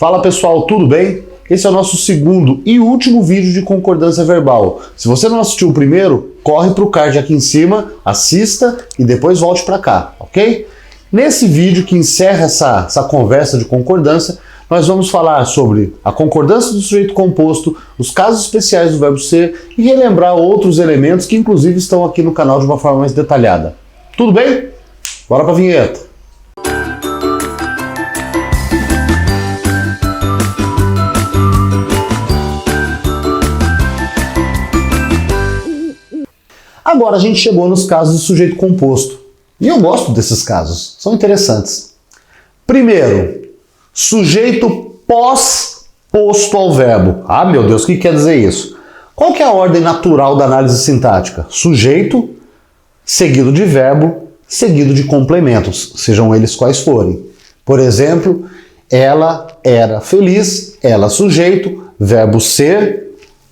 Fala pessoal, tudo bem? Esse é o nosso segundo e último vídeo de concordância verbal. Se você não assistiu o primeiro, corre para o card aqui em cima, assista e depois volte para cá, ok? Nesse vídeo que encerra essa conversa de concordância, nós vamos falar sobre a concordância do sujeito composto, os casos especiais do verbo ser e relembrar outros elementos que inclusive estão aqui no canal de uma forma mais detalhada. Tudo bem? Bora para a vinheta! Agora a gente chegou nos casos de sujeito composto. E eu gosto desses casos, são interessantes. Primeiro, sujeito pós-posto ao verbo. Ah, meu Deus, o que quer dizer isso? Qual que é a ordem natural da análise sintática? Sujeito, seguido de verbo, seguido de complementos, sejam eles quais forem. Por exemplo, ela era feliz, ela sujeito, verbo ser,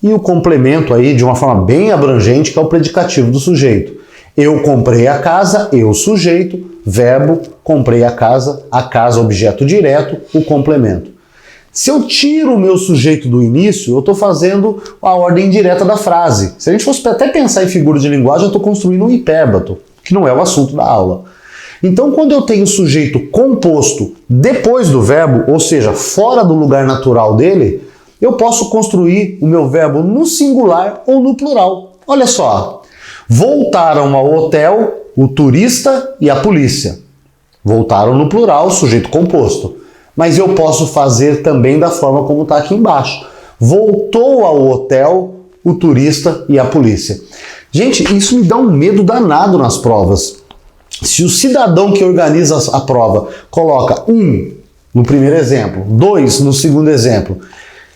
e o complemento aí de uma forma bem abrangente, que é o predicativo do sujeito. Eu comprei a casa, eu sujeito, verbo, comprei a casa objeto direto, o complemento. Se eu tiro o meu sujeito do início, eu estou fazendo a ordem direta da frase. Se a gente fosse até pensar em figura de linguagem, eu estou construindo um hipérbato, que não é o assunto da aula. Então, quando eu tenho o sujeito composto depois do verbo, ou seja, fora do lugar natural dele, eu posso construir o meu verbo no singular ou no plural. Olha só, voltaram ao hotel o turista e a polícia. Voltaram no plural, sujeito composto. Mas eu posso fazer também da forma como está aqui embaixo. Voltou ao hotel o turista e a polícia. Gente, isso me dá um medo danado nas provas. Se o cidadão que organiza a prova coloca 1 no primeiro exemplo, 2 no segundo exemplo,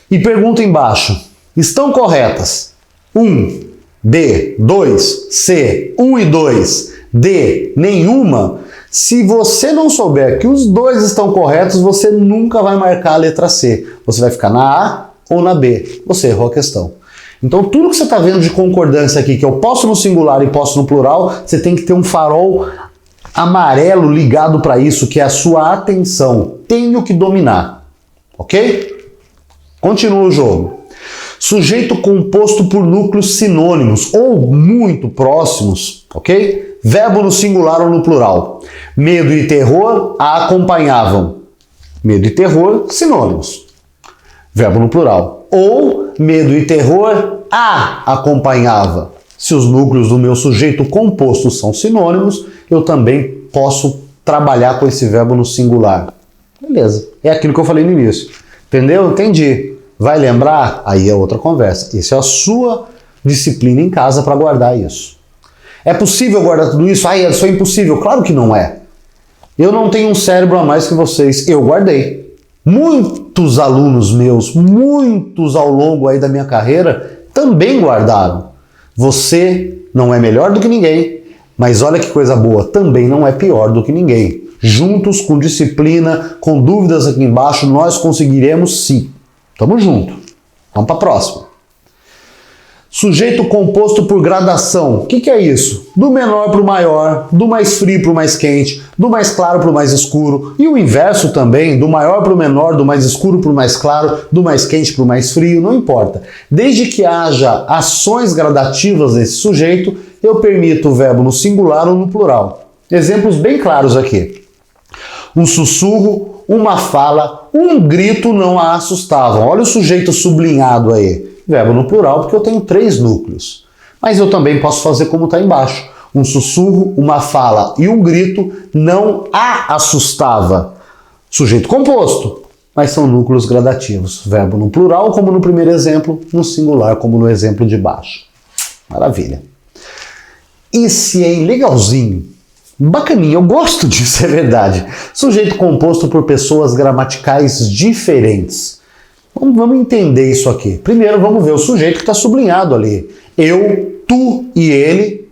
e pergunta embaixo, estão corretas? 1, B, 2, C, 1 e 2, D, nenhuma. Se você não souber que os dois estão corretos, você nunca vai marcar a letra C. Você vai ficar na A ou na B. Você errou a questão. Então tudo que você está vendo de concordância aqui, que eu posso no singular e posso no plural, você tem que ter um farol amarelo ligado para isso, que é a sua atenção. Tenho que dominar. Ok? Continua o jogo. Sujeito composto por núcleos sinônimos ou muito próximos, ok? Verbo no singular ou no plural. Medo e terror a acompanhavam. Medo e terror, sinônimos. Verbo no plural. Ou medo e terror a acompanhava. Se os núcleos do meu sujeito composto são sinônimos, eu também posso trabalhar com esse verbo no singular. Beleza. É aquilo que eu falei no início. Entendeu? Entendi. Vai lembrar? Aí é outra conversa. Isso é a sua disciplina em casa para guardar isso. É possível guardar tudo isso? Isso é impossível. Claro que não é. Eu não tenho um cérebro a mais que vocês. Eu guardei. Muitos alunos meus, muitos ao longo aí da minha carreira, também guardaram. Você não é melhor do que ninguém, mas olha que coisa boa, também não é pior do que ninguém. Juntos, com disciplina, com dúvidas aqui embaixo, nós conseguiremos sim. Tamo junto. Vamos para a próxima. Sujeito composto por gradação. O que é isso? Do menor para o maior, do mais frio para o mais quente, do mais claro para o mais escuro. E o inverso também, do maior para o menor, do mais escuro para o mais claro, do mais quente para o mais frio, não importa. Desde que haja ações gradativas nesse sujeito, eu permito o verbo no singular ou no plural. Exemplos bem claros aqui. Um sussurro, uma fala, um grito não a assustavam. Olha o sujeito sublinhado aí. Verbo no plural, porque eu tenho 3 núcleos. Mas eu também posso fazer como está embaixo. Um sussurro, uma fala e um grito não a assustava. Sujeito composto, mas são núcleos gradativos. Verbo no plural, como no primeiro exemplo, no singular, como no exemplo de baixo. Maravilha. Esse é legalzinho. Bacaninha, eu gosto disso, é verdade. Sujeito composto por pessoas gramaticais diferentes. Vamos entender isso aqui. Primeiro vamos ver o sujeito que está sublinhado ali. Eu, tu e ele.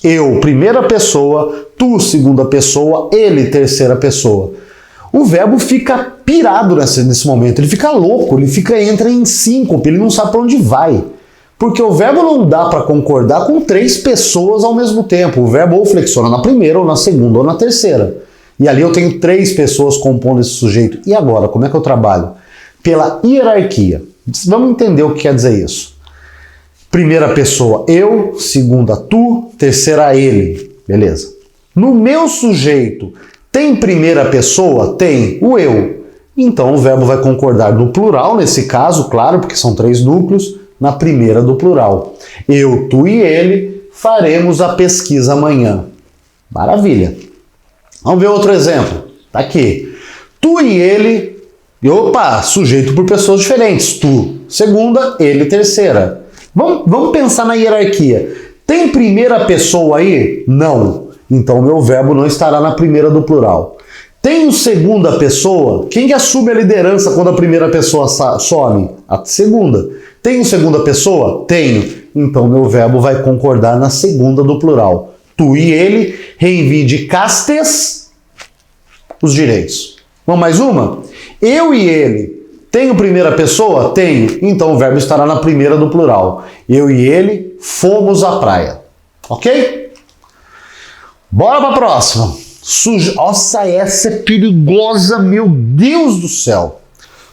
Eu, primeira pessoa. Tu, segunda pessoa. Ele, terceira pessoa. O verbo fica pirado nesse momento. Ele fica louco, entra em síncope, ele não sabe para onde vai. Porque o verbo não dá para concordar com 3 pessoas ao mesmo tempo. O verbo ou flexiona na primeira, ou na segunda, ou na terceira. E ali eu tenho 3 pessoas compondo esse sujeito. E agora, como é que eu trabalho? Pela hierarquia. Vamos entender o que quer dizer isso. Primeira pessoa, eu. Segunda, tu. Terceira, ele. Beleza. No meu sujeito, tem primeira pessoa? Tem o eu. Então o verbo vai concordar no plural, nesse caso, claro, porque são 3 núcleos, na primeira do plural. Eu, tu e ele faremos a pesquisa amanhã. Maravilha. Vamos ver outro exemplo. Tá aqui. Tu e ele, opa, sujeito por pessoas diferentes. Tu, segunda, ele, terceira. Vamos pensar na hierarquia. Tem primeira pessoa aí? Não. Então meu verbo não estará na primeira do plural. Tem segunda pessoa? Quem assume a liderança quando a primeira pessoa some? A segunda. Tenho segunda pessoa? Tenho. Então meu verbo vai concordar na segunda do plural. Tu e ele reivindicastes os direitos. Vamos mais uma? Eu e ele. Tenho primeira pessoa? Tenho. Então o verbo estará na primeira do plural. Eu e ele fomos à praia. Ok? Bora para a próxima. Nossa, essa é perigosa, meu Deus do céu.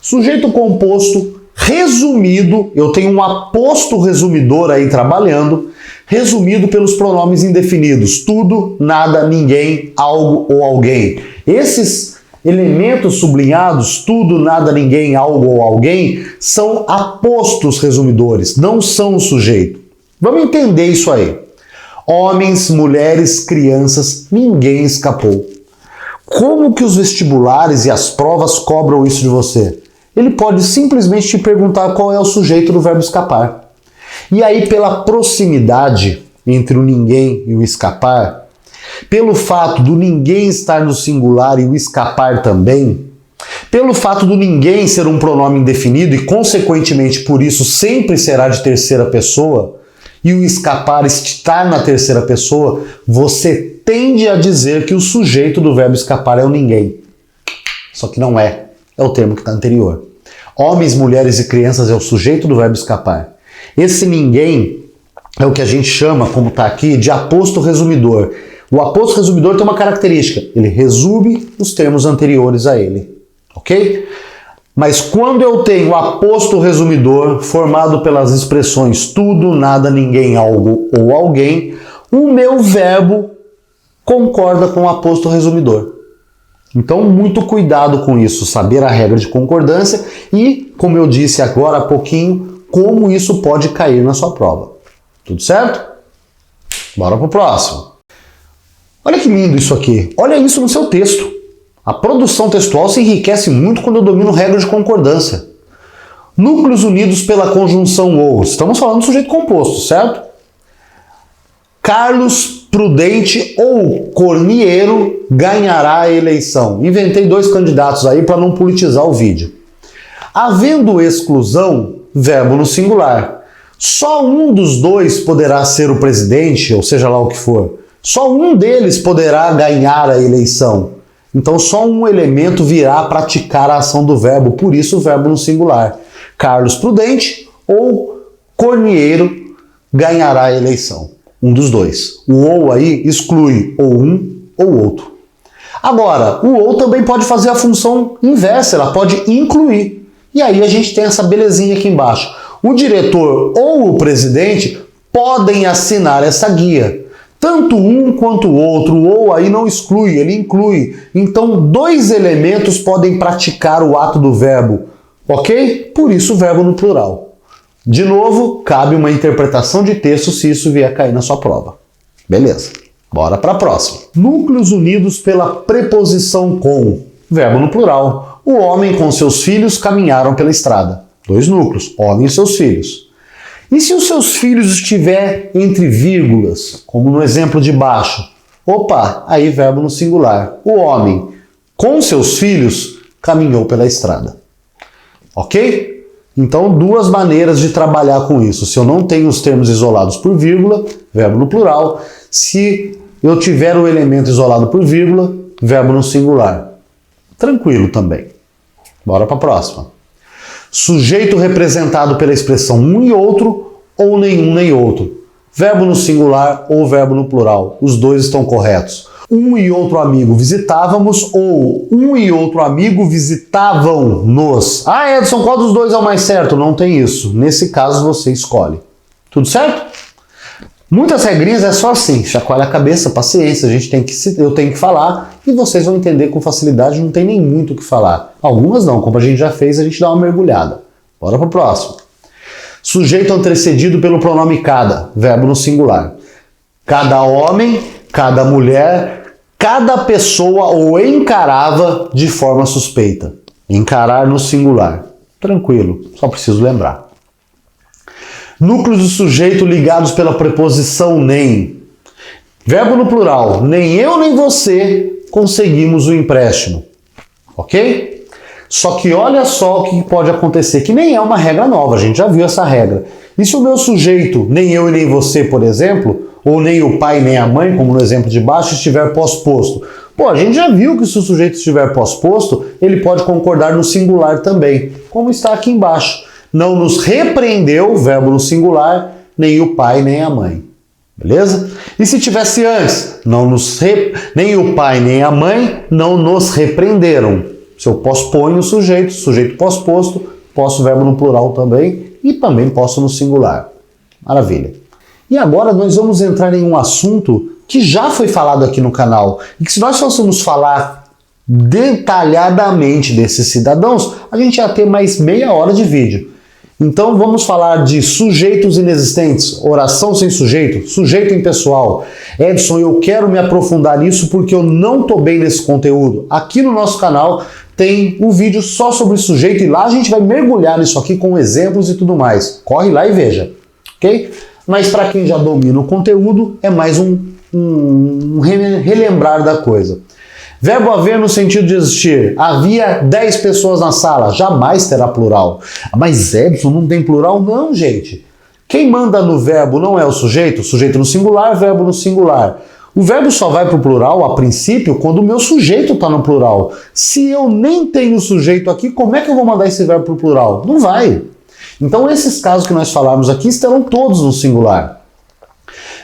Sujeito composto resumido, eu tenho um aposto resumidor aí trabalhando, resumido pelos pronomes indefinidos. Tudo, nada, ninguém, algo ou alguém. Esses elementos sublinhados, tudo, nada, ninguém, algo ou alguém, são apostos resumidores, não são o sujeito. Vamos entender isso aí. Homens, mulheres, crianças, ninguém escapou. Como que os vestibulares e as provas cobram isso de você? Ele pode simplesmente te perguntar qual é o sujeito do verbo escapar. E aí, pela proximidade entre o ninguém e o escapar, pelo fato do ninguém estar no singular e o escapar também, pelo fato do ninguém ser um pronome indefinido e, consequentemente, por isso sempre será de terceira pessoa, e o escapar estar na terceira pessoa, você tende a dizer que o sujeito do verbo escapar é o ninguém. Só que não é. É o termo que está anterior. Homens, mulheres e crianças é o sujeito do verbo escapar. Esse ninguém é o que a gente chama, como está aqui, de aposto resumidor. O aposto resumidor tem uma característica. Ele resume os termos anteriores a ele. Ok? Mas quando eu tenho aposto resumidor, formado pelas expressões tudo, nada, ninguém, algo ou alguém, o meu verbo concorda com o aposto resumidor. Então, muito cuidado com isso, saber a regra de concordância e, como eu disse agora há pouquinho, como isso pode cair na sua prova. Tudo certo? Bora pro próximo. Olha que lindo isso aqui. Olha isso no seu texto. A produção textual se enriquece muito quando eu domino regra de concordância. Núcleos unidos pela conjunção ou. Estamos falando do sujeito composto, certo? Carlos Prudente ou Cornieiro ganhará a eleição. Inventei 2 candidatos aí para não politizar o vídeo. Havendo exclusão, verbo no singular. Só um dos 2 poderá ser o presidente, ou seja lá o que for. Só um deles poderá ganhar a eleição. Então só um elemento virá praticar a ação do verbo, por isso o verbo no singular. Carlos Prudente ou Cornieiro ganhará a eleição. Um dos 2. O ou aí exclui ou um ou outro. Agora, o ou também pode fazer a função inversa, ela pode incluir. E aí a gente tem essa belezinha aqui embaixo. O diretor ou o presidente podem assinar essa guia. Tanto um quanto o outro, o ou aí não exclui, ele inclui. Então, 2 elementos podem praticar o ato do verbo, ok? Por isso o verbo no plural. De novo, cabe uma interpretação de texto se isso vier cair na sua prova. Beleza, bora para a próxima. Núcleos unidos pela preposição com, verbo no plural. O homem com seus filhos caminharam pela estrada. 2 núcleos, homem e seus filhos. E se os seus filhos estiver entre vírgulas, como no exemplo de baixo? Opa, aí verbo no singular. O homem com seus filhos caminhou pela estrada. Ok? Então, 2 maneiras de trabalhar com isso. Se eu não tenho os termos isolados por vírgula, verbo no plural. Se eu tiver o elemento isolado por vírgula, verbo no singular. Tranquilo também. Bora para a próxima. Sujeito representado pela expressão um e outro, ou nenhum nem outro. Verbo no singular ou verbo no plural. Os 2 estão corretos. Um e outro amigo visitávamos ou um e outro amigo visitavam-nos. Ah, Edson, qual dos dois é o mais certo? Não tem isso. Nesse caso você escolhe. Tudo certo? Muitas regrinhas é só assim, chacoalha a cabeça, paciência, eu tenho que falar e vocês vão entender com facilidade, não tem nem muito o que falar. Algumas não, como a gente já fez, a gente dá uma mergulhada. Bora pro próximo. Sujeito antecedido pelo pronome cada, verbo no singular. Cada homem, cada mulher, cada pessoa o encarava de forma suspeita. Encarar no singular. Tranquilo, só preciso lembrar. Núcleos do sujeito ligados pela preposição nem. Verbo no plural. Nem eu nem você conseguimos o empréstimo. Ok? Só que olha só o que pode acontecer, que nem é uma regra nova, a gente já viu essa regra. E se o meu sujeito, nem eu e nem você, por exemplo, ou nem o pai nem a mãe, como no exemplo de baixo, estiver pós-posto? Pô, a gente já viu que se o sujeito estiver pós-posto, ele pode concordar no singular também, como está aqui embaixo. Não nos repreendeu, verbo no singular, nem o pai nem a mãe. Beleza? E se tivesse antes, nem o pai nem a mãe não nos repreenderam. Se eu posponho o sujeito pós-posto, posso verbo no plural também e também posso no singular. Maravilha. E agora nós vamos entrar em um assunto que já foi falado aqui no canal e que se nós fôssemos falar detalhadamente desses cidadãos, a gente ia ter mais meia hora de vídeo. Então vamos falar de sujeitos inexistentes, oração sem sujeito, sujeito impessoal. Edson, eu quero me aprofundar nisso porque eu não estou bem nesse conteúdo. Aqui no nosso canal tem um vídeo só sobre sujeito e lá a gente vai mergulhar nisso aqui com exemplos e tudo mais. Corre lá e veja, ok? Mas para quem já domina o conteúdo, é mais um relembrar da coisa. Verbo haver no sentido de existir. Havia 10 pessoas na sala. Jamais terá plural. Mas Edson, não tem plural? Não, gente. Quem manda no verbo não é o sujeito. Sujeito no singular, verbo no singular. O verbo só vai para o plural, a princípio, quando o meu sujeito está no plural. Se eu nem tenho sujeito aqui, como é que eu vou mandar esse verbo para o plural? Não vai. Então esses casos que nós falamos aqui estarão todos no singular.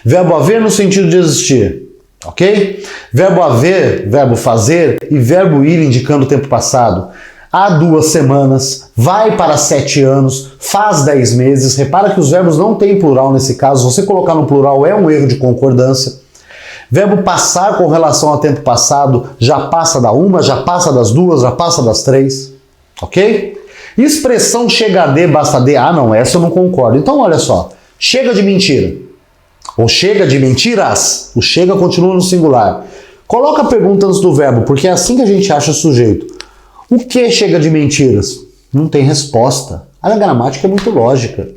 Verbo haver no sentido de existir. Ok? Verbo haver, verbo fazer e verbo ir indicando o tempo passado. Há 2 semanas, vai para 7 anos, faz 10 meses. Repara que os verbos não têm plural nesse caso. Você colocar no plural é um erro de concordância. Verbo passar com relação ao tempo passado, já passa da 1, já passa das 2, já passa das 3. Ok? Expressão chega a de, basta de. Ah, não, essa eu não concordo. Então olha só, chega de mentira. Ou chega de mentiras, o chega continua no singular. Coloca a pergunta antes do verbo, porque é assim que a gente acha o sujeito. O que chega de mentiras? Não tem resposta. A gramática é muito lógica,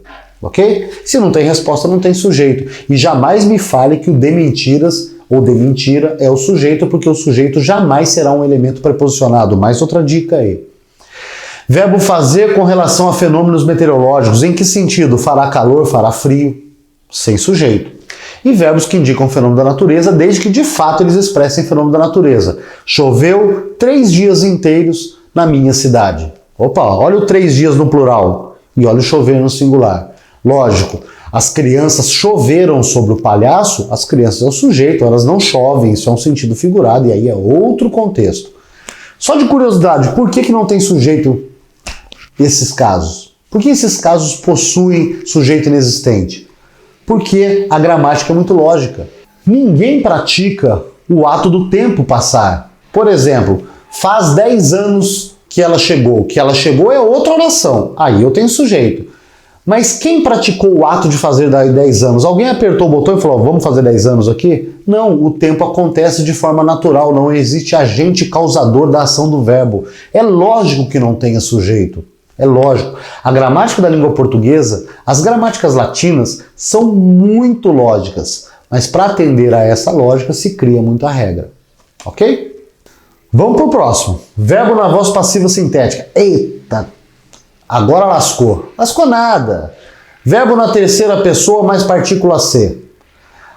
ok? Se não tem resposta, não tem sujeito. E jamais me fale que o de mentiras ou de mentira é o sujeito, porque o sujeito jamais será um elemento preposicionado. Mais outra dica aí. Verbo fazer com relação a fenômenos meteorológicos. Em que sentido? Fará calor, fará frio? Sem sujeito. E verbos que indicam fenômeno da natureza, desde que de fato eles expressem fenômeno da natureza. Choveu 3 dias inteiros na minha cidade. Opa, olha o 3 dias no plural e olha o chover no singular. Lógico, as crianças choveram sobre o palhaço, as crianças é o sujeito, elas não chovem, isso é um sentido figurado e aí é outro contexto. Só de curiosidade, por que não tem sujeito esses casos? Por que esses casos possuem sujeito inexistente? Porque a gramática é muito lógica. Ninguém pratica o ato do tempo passar. Por exemplo, faz 10 anos que ela chegou. Que ela chegou é outra oração. Aí eu tenho sujeito. Mas quem praticou o ato de fazer 10 anos? Alguém apertou o botão e falou, vamos fazer 10 anos aqui? Não, o tempo acontece de forma natural. Não existe agente causador da ação do verbo. É lógico que não tenha sujeito. É lógico. A gramática da língua portuguesa, as gramáticas latinas são muito lógicas, mas para atender a essa lógica se cria muita regra. Ok? Vamos para o próximo. Verbo na voz passiva sintética. Eita! Agora lascou. Lascou nada. Verbo na terceira pessoa mais partícula C.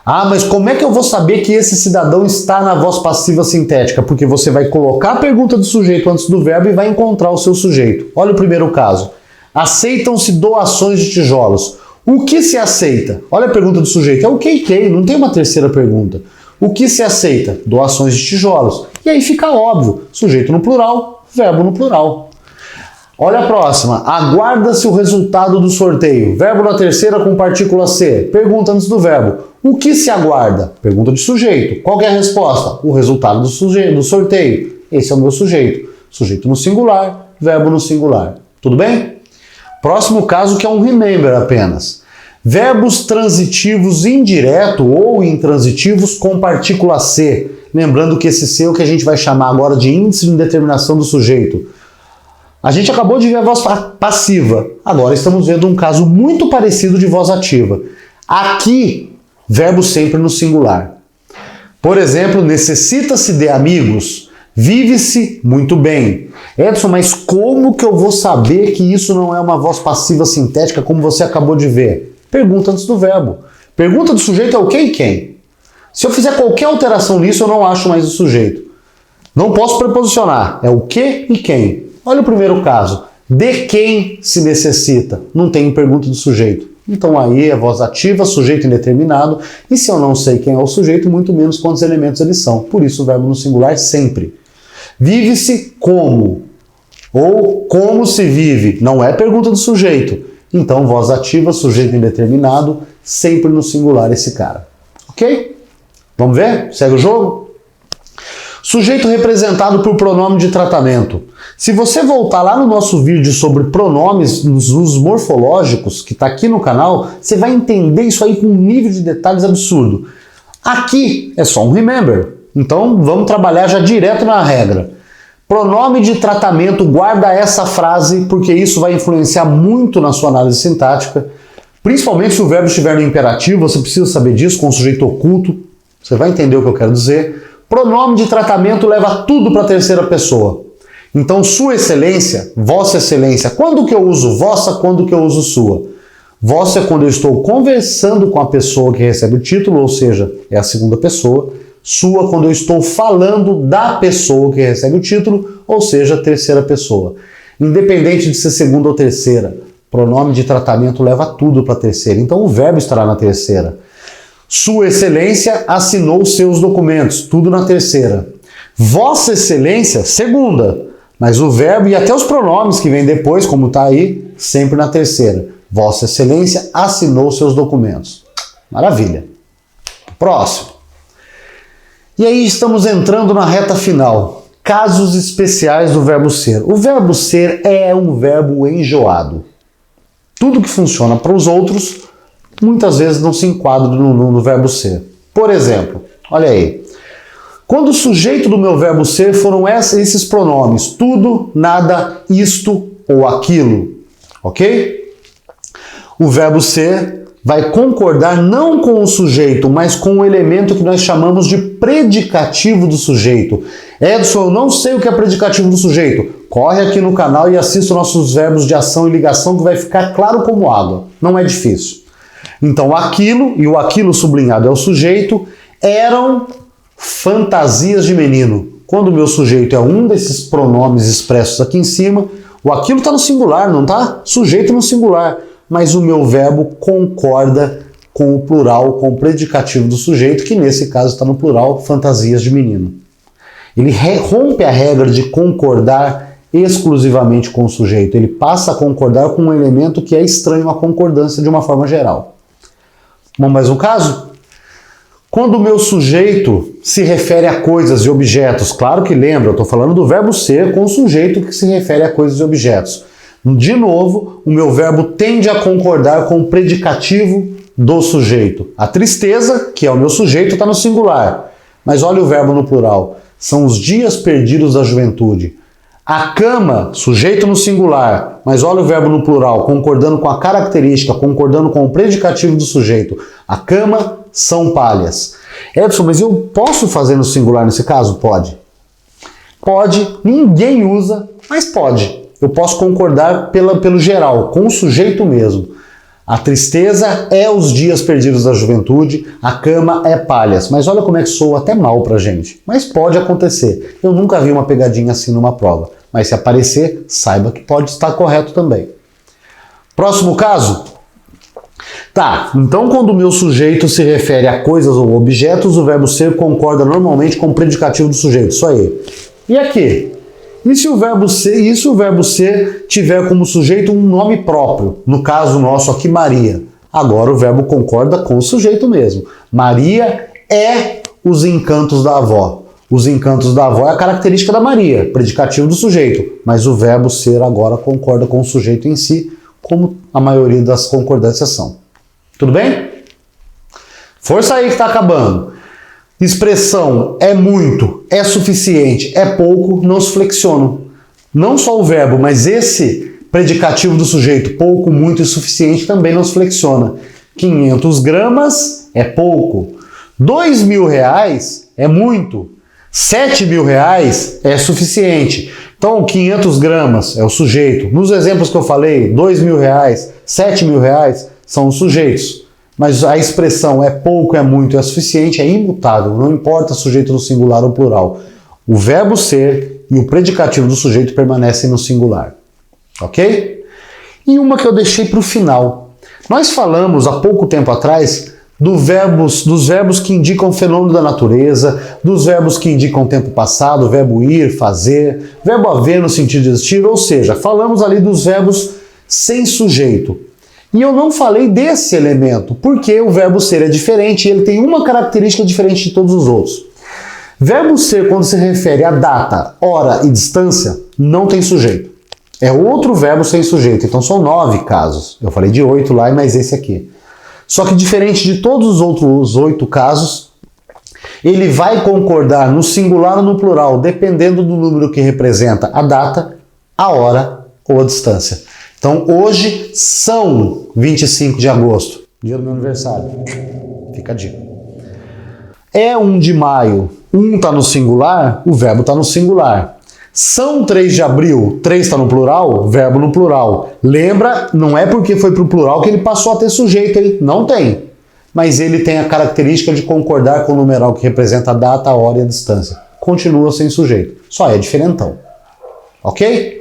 Ah, mas como é que eu vou saber que esse cidadão está na voz passiva sintética? Porque você vai colocar a pergunta do sujeito antes do verbo e vai encontrar o seu sujeito. Olha o primeiro caso. Aceitam-se doações de tijolos. O que se aceita? Olha a pergunta do sujeito. É o que, não tem uma terceira pergunta. O que se aceita? Doações de tijolos. E aí fica óbvio, sujeito no plural, verbo no plural. Olha a próxima. Aguarda-se o resultado do sorteio. Verbo na terceira com partícula C. Pergunta antes do verbo. O que se aguarda? Pergunta de sujeito. Qual que é a resposta? O resultado do sorteio. Esse é o meu sujeito. Sujeito no singular, verbo no singular. Tudo bem? Próximo caso que é um remember apenas. Verbos transitivos indireto ou intransitivos com partícula C. Lembrando que esse C é o que a gente vai chamar agora de índice de indeterminação do sujeito. A gente acabou de ver a voz passiva. Agora estamos vendo um caso muito parecido de voz ativa. Aqui, verbo sempre no singular. Por exemplo, necessita-se de amigos. Vive-se muito bem. Edson, mas como que eu vou saber que isso não é uma voz passiva sintética como você acabou de ver? Pergunta antes do verbo. Pergunta do sujeito é o que e quem. Se eu fizer qualquer alteração nisso, eu não acho mais o sujeito. Não posso preposicionar. É o que e quem. Olha o primeiro caso. De quem se necessita? Não tem pergunta do sujeito. Então aí é voz ativa, sujeito indeterminado. E se eu não sei quem é o sujeito, muito menos quantos elementos eles são. Por isso o verbo no singular sempre. Vive-se como? Ou como se vive? Não é pergunta do sujeito. Então voz ativa, sujeito indeterminado, sempre no singular esse cara. Ok? Vamos ver? Segue o jogo? Sujeito representado por pronome de tratamento. Se você voltar lá no nosso vídeo sobre pronomes nos usos morfológicos, que está aqui no canal, você vai entender isso aí com um nível de detalhes absurdo. Aqui é só um remember. Então vamos trabalhar já direto na regra. Pronome de tratamento, guarda essa frase, porque isso vai influenciar muito na sua análise sintática. Principalmente se o verbo estiver no imperativo, você precisa saber disso com o sujeito oculto. Você vai entender o que eu quero dizer. Pronome de tratamento leva tudo para a terceira pessoa. Então, sua excelência, vossa excelência, quando que eu uso vossa, quando que eu uso sua? Vossa é quando eu estou conversando com a pessoa que recebe o título, ou seja, é a segunda pessoa. Sua quando eu estou falando da pessoa que recebe o título, ou seja, a terceira pessoa. Independente de ser segunda ou terceira, pronome de tratamento leva tudo para a terceira. Então, o verbo estará na terceira. Sua excelência assinou seus documentos, tudo na terceira. Vossa excelência, segunda. Mas o verbo e até os pronomes que vêm depois, como está aí, sempre na terceira. Vossa excelência assinou seus documentos. Maravilha. Próximo. E aí estamos entrando na reta final. Casos especiais do verbo ser. O verbo ser é um verbo enjoado. Tudo que funciona para os outros, muitas vezes não se enquadra no verbo ser. Por exemplo, olha aí. Quando o sujeito do meu verbo ser foram esses pronomes, tudo, nada, isto ou aquilo, ok? O verbo ser vai concordar não com o sujeito, mas com o elemento que nós chamamos de predicativo do sujeito. Edson, eu não sei o que é predicativo do sujeito. Corre aqui no canal e assista nossos verbos de ação e ligação que vai ficar claro como água. Não é difícil. Então, aquilo, e o aquilo sublinhado é o sujeito, eram fantasias de menino. Quando o meu sujeito é um desses pronomes expressos aqui em cima, o aquilo está no singular, não está? Sujeito no singular. Mas o meu verbo concorda com o plural, com o predicativo do sujeito, que nesse caso está no plural, fantasias de menino. Ele rompe a regra de concordar exclusivamente com o sujeito. Ele passa a concordar com um elemento que é estranho à concordância de uma forma geral. Bom, mais um caso? Quando o meu sujeito se refere a coisas e objetos, claro que lembra, eu estou falando do verbo ser com o sujeito que se refere a coisas e objetos. De novo, o meu verbo tende a concordar com o predicativo do sujeito. A tristeza, que é o meu sujeito, está no singular. Mas olha o verbo no plural. São os dias perdidos da juventude. A cama, sujeito no singular. Mas olha o verbo no plural, concordando com a característica, concordando com o predicativo do sujeito. A cama são palhas. Edson, mas eu posso fazer no singular nesse caso? Pode. Pode, ninguém usa, mas pode. Eu posso concordar pelo geral, com o sujeito mesmo. A tristeza é os dias perdidos da juventude, a cama é palhas. Mas olha como é que soa até mal pra gente. Mas pode acontecer. Eu nunca vi uma pegadinha assim numa prova. Mas se aparecer, saiba que pode estar correto também. Próximo caso. Tá, então quando o meu sujeito se refere a coisas ou objetos, o verbo ser concorda normalmente com o predicativo do sujeito, isso aí. E aqui? E se o verbo ser tiver como sujeito um nome próprio? No caso nosso aqui, Maria. Agora o verbo concorda com o sujeito mesmo. Maria é os encantos da avó. Os encantos da avó é a característica da Maria, predicativo do sujeito. Mas o verbo ser agora concorda com o sujeito em si, como a maioria das concordâncias são. Tudo bem? Força aí que está acabando. Expressão é muito, é suficiente, é pouco, não se flexionam. Não só o verbo, mas esse predicativo do sujeito, pouco, muito e suficiente, também não se flexiona. 500 gramas é pouco. 2.000 reais é muito. 7.000 reais é suficiente. Então, 500 gramas é o sujeito. Nos exemplos que eu falei, 2.000 reais, 7.000 reais são os sujeitos. Mas a expressão é pouco, é muito, é suficiente, é imutável. Não importa sujeito no singular ou plural. O verbo ser e o predicativo do sujeito permanecem no singular. Ok? E uma que eu deixei para o final. Nós falamos há pouco tempo atrás dos verbos que indicam o fenômeno da natureza, dos verbos que indicam o tempo passado, verbo ir, fazer, verbo haver no sentido de existir, ou seja, falamos ali dos verbos sem sujeito. E eu não falei desse elemento, porque o verbo ser é diferente e ele tem uma característica diferente de todos os outros. Verbo ser, quando se refere a data, hora e distância, não tem sujeito. É outro verbo sem sujeito, então são 9 casos. Eu falei de 8 lá, mas esse aqui. Só que diferente de todos os outros 8 casos, ele vai concordar no singular ou no plural, dependendo do número que representa a data, a hora ou a distância. Então hoje são 25 de agosto, dia do meu aniversário. Fica a dica. É 1 de maio, 1 está no singular, o verbo está no singular. São 3 de abril, 3 está no plural, verbo no plural. Lembra, não é porque foi para o plural que ele passou a ter sujeito, hein? Não tem. Mas ele tem a característica de concordar com o numeral que representa a data, a hora e a distância. Continua sem sujeito, só é diferentão. Ok?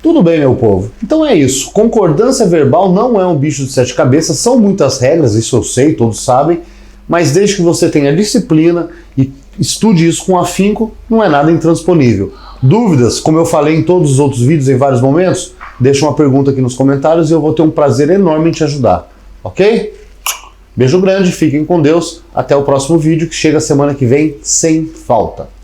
Tudo bem, meu povo. Então é isso. Concordância verbal não é um bicho de 7 cabeças, são muitas regras, isso eu sei, todos sabem, mas desde que você tenha disciplina e estude isso com afinco, não é nada intransponível. Dúvidas, como eu falei em todos os outros vídeos em vários momentos, deixa uma pergunta aqui nos comentários e eu vou ter um prazer enorme em te ajudar. Ok? Beijo grande, fiquem com Deus, até o próximo vídeo que chega semana que vem sem falta.